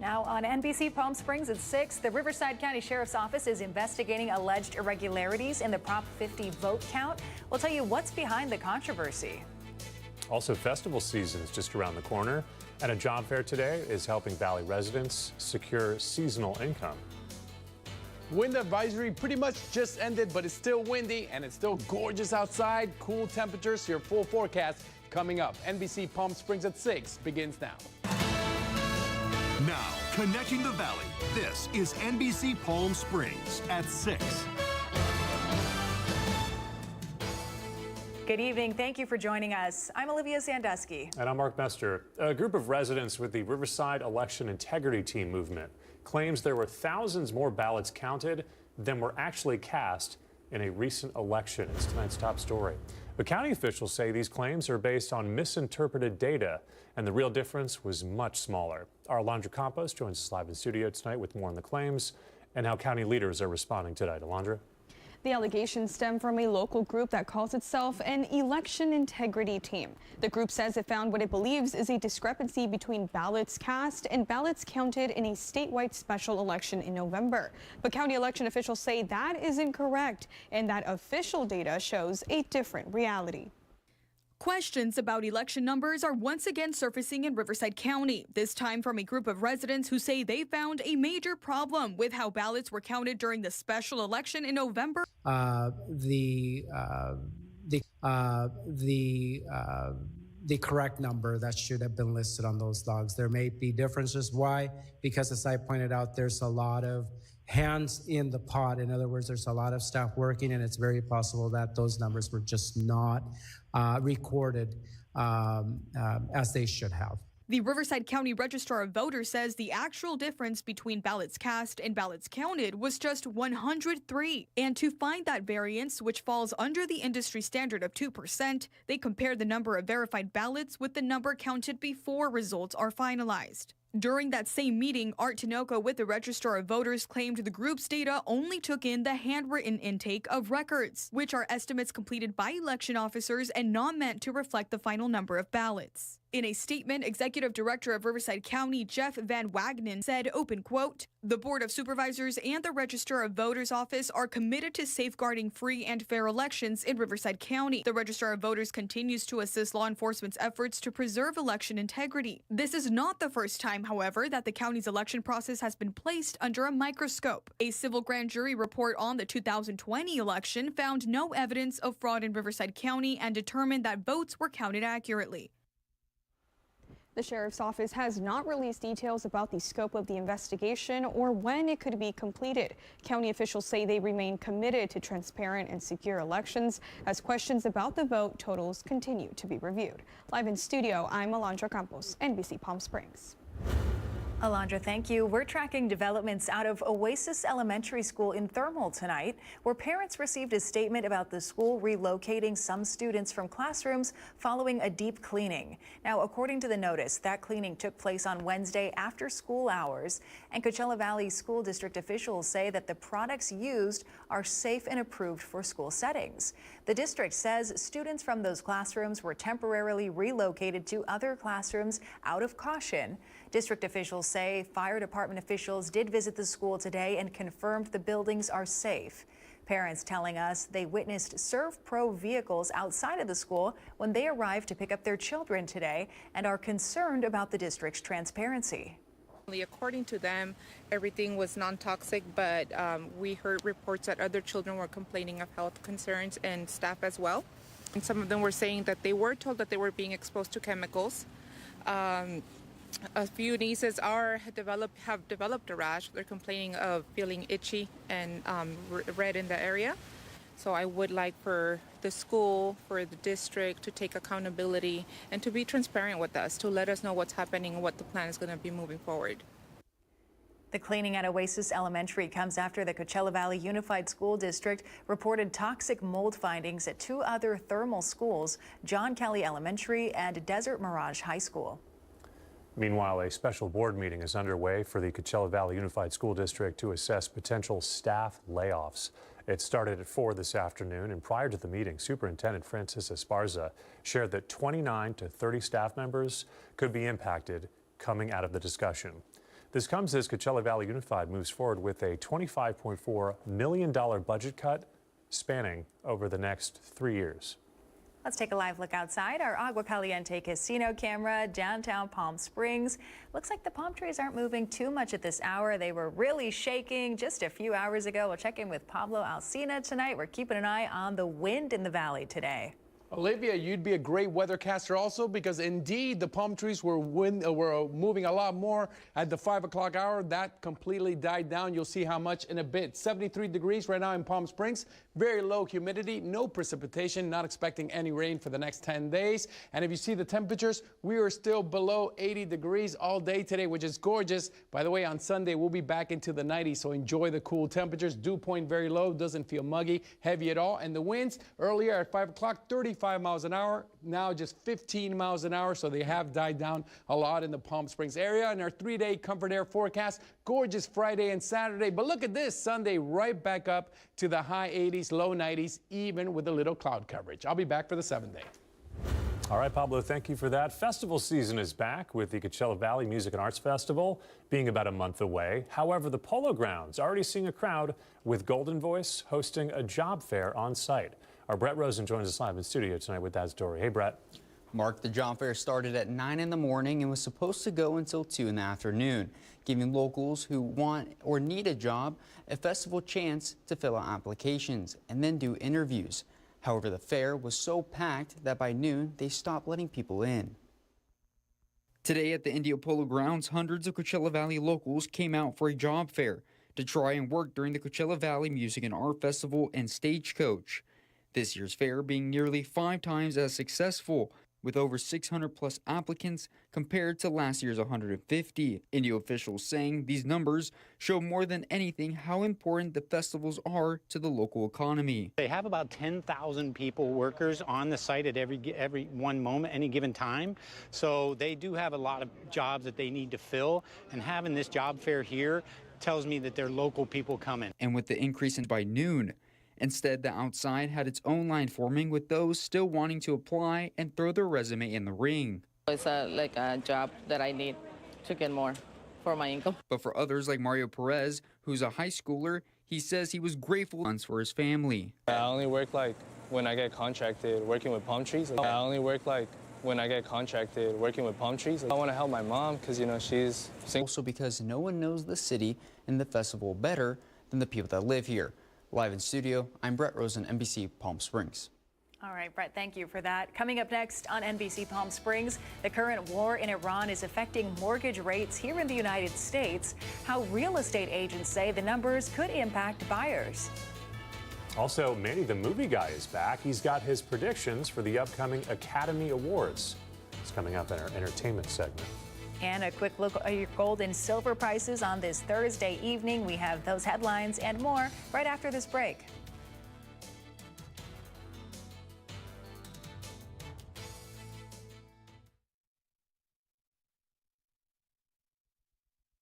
Now on NBC Palm Springs at 6, the Riverside County Sheriff's Office is investigating alleged irregularities in the Prop 50 vote count. We'll tell you what's behind the controversy. Also, festival season is just around the corner, and a job fair today is helping Valley residents secure seasonal income. Wind advisory pretty much just ended, but it's still windy and it's still gorgeous outside. Cool temperatures. Your full forecast coming up. NBC Palm Springs at 6 begins now. Now, connecting the Valley, this is NBC Palm Springs at 6. Good evening. Thank you for joining us. I'm Olivia Sandusky. And I'm Mark Mester. A group of residents with the Riverside Election Integrity Team movement claims there were thousands more ballots counted than were actually cast in a recent election. It's tonight's top story. But county officials say these claims are based on misinterpreted data, and the real difference was much smaller. Our Alondra Campos joins us live in studio tonight with more on the claims and how county leaders are responding tonight. Alondra? The allegations stem from a local group that calls itself an election integrity team. The group says it found what it believes is a discrepancy between ballots cast and ballots counted in a statewide special election in November. But county election officials say that isn't correct and that official data shows a different reality. Questions about election numbers are once again surfacing in Riverside County, this time from a group of residents who say they found a major problem with how ballots were counted during the special election in November. The correct number that should have been listed on those logs. There may be differences. Why? Because as I pointed out, there's a lot of hands in the pot. In other words, there's a lot of staff working, and it's very possible that those numbers were just not recorded as they should have. The Riverside County Registrar of Voters says the actual difference between ballots cast and ballots counted was just 103. And to find that variance, which falls under the industry standard of 2%, they compare the number of verified ballots with the number counted before results are finalized. During that same meeting, Art Tinoco with the Registrar of Voters claimed the group's data only took in the handwritten intake of records, which are estimates completed by election officers and not meant to reflect the final number of ballots. In a statement, Executive Director of Riverside County, Jeff Van Wagenen, said, open quote, "The Board of Supervisors and the Registrar of Voters office are committed to safeguarding free and fair elections in Riverside County. The Registrar of Voters continues to assist law enforcement's efforts to preserve election integrity. This is not the first time, however, that the county's election process has been placed under a microscope. A civil grand jury report on the 2020 election found no evidence of fraud in Riverside County and determined that votes were counted accurately." The sheriff's office has not released details about the scope of the investigation or when it could be completed. County officials say they remain committed to transparent and secure elections as questions about the vote totals continue to be reviewed. Live in studio, I'm Alondra Campos, NBC Palm Springs. Alondra, thank you. We're tracking developments out of Oasis Elementary School in Thermal tonight, where parents received a statement about the school relocating some students from classrooms following a deep cleaning. Now, according to the notice, that cleaning took place on Wednesday after school hours, and Coachella Valley School District officials say that the products used are safe and approved for school settings. The district says students from those classrooms were temporarily relocated to other classrooms out of caution. District officials say fire department officials did visit the school today and confirmed the buildings are safe. Parents telling us they witnessed ServPro vehicles outside of the school when they arrived to pick up their children today and are concerned about the district's transparency. According to them, everything was non-toxic, but we heard reports that other children were complaining of health concerns and staff as well. And some of them were saying that they were told that they were being exposed to chemicals. A few nieces have developed a rash. They're complaining of feeling itchy and red in the area. So I would like for the school, for the district to take accountability and to be transparent with us, to let us know what's happening and what the plan is going to be moving forward. The cleaning at Oasis Elementary comes after the Coachella Valley Unified School District reported toxic mold findings at two other thermal schools, John Kelly Elementary and Desert Mirage High School. Meanwhile, a special board meeting is underway for the Coachella Valley Unified School District to assess potential staff layoffs. It started at 4 this afternoon, and prior to the meeting, Superintendent Francis Esparza shared that 29 to 30 staff members could be impacted coming out of the discussion. This comes as Coachella Valley Unified moves forward with a $25.4 million budget cut spanning over the next 3 years. Let's take a live look outside our Agua Caliente casino camera, downtown Palm Springs. Looks like the palm trees aren't moving too much at this hour. They were really shaking just a few hours ago. We'll check in with Pablo Alsina tonight. We're keeping an eye on the wind in the valley today. Olivia, you'd be a great weathercaster also, because indeed the palm trees were moving a lot more at the 5 o'clock hour. That completely died down. You'll see how much in a bit. 73 degrees right now in Palm Springs. Very low humidity, no precipitation, not expecting any rain for the next 10 days. And if you see the temperatures, we are still below 80 degrees all day today, which is gorgeous. By the way, on Sunday, we'll be back into the 90s, so enjoy the cool temperatures. Dew point very low, doesn't feel muggy, heavy at all. And the winds earlier at 5 o'clock, 35 miles an hour, now just 15 miles an hour, so they have died down a lot in the Palm Springs area. And our 3-day comfort air forecast, gorgeous Friday and Saturday. But look at this, Sunday right back up to the high 80s, low 90s, even with a little cloud coverage. I'll be back for the 7th day. All right, Pablo, thank you for that. Festival season is back with the Coachella Valley Music and Arts Festival being about a month away. However, the Polo Grounds already seeing a crowd with Golden Voice hosting a job fair on site. Our Brett Rosen joins us live in studio tonight with that story. Hey, Brett. Mark, the job fair started at 9 in the morning and was supposed to go until 2 in the afternoon, giving locals who want or need a job a festival chance to fill out applications and then do interviews. However, the fair was so packed that by noon, they stopped letting people in. Today at the Indio Polo Grounds, hundreds of Coachella Valley locals came out for a job fair to try and work during the Coachella Valley Music and Art Festival and Stagecoach. This year's fair being nearly 5 times as successful, with over 600 plus applicants compared to last year's 150. Indio officials saying these numbers show more than anything how important the festivals are to the local economy. They have about 10,000 people, workers on the site at every one moment, any given time. So they do have a lot of jobs that they need to fill, and having this job fair here tells me that they're local people coming. And with the increase in by noon, instead, the outside had its own line forming with those still wanting to apply and throw their resume in the ring. It's like a job that I need to get more for my income. But for others like Mario Perez, who's a high schooler, he says he was grateful for his family. I only work like when I get contracted working with palm trees. I only work like when I get contracted working with palm trees. I want to help my mom because, you know, she's single. Also because no one knows the city and the festival better than the people that live here. Live in studio, I'm Brett Rosen, NBC Palm Springs. All right, Brett, thank you for that. Coming up next on NBC Palm Springs, the current war in Iran is affecting mortgage rates here in the United States. How real estate agents say the numbers could impact buyers. Also, Manny the Movie Guy is back. He's got his predictions for the upcoming Academy Awards. It's coming up in our entertainment segment. And a quick look at your gold and silver prices on this Thursday evening. We have those headlines and more right after this break.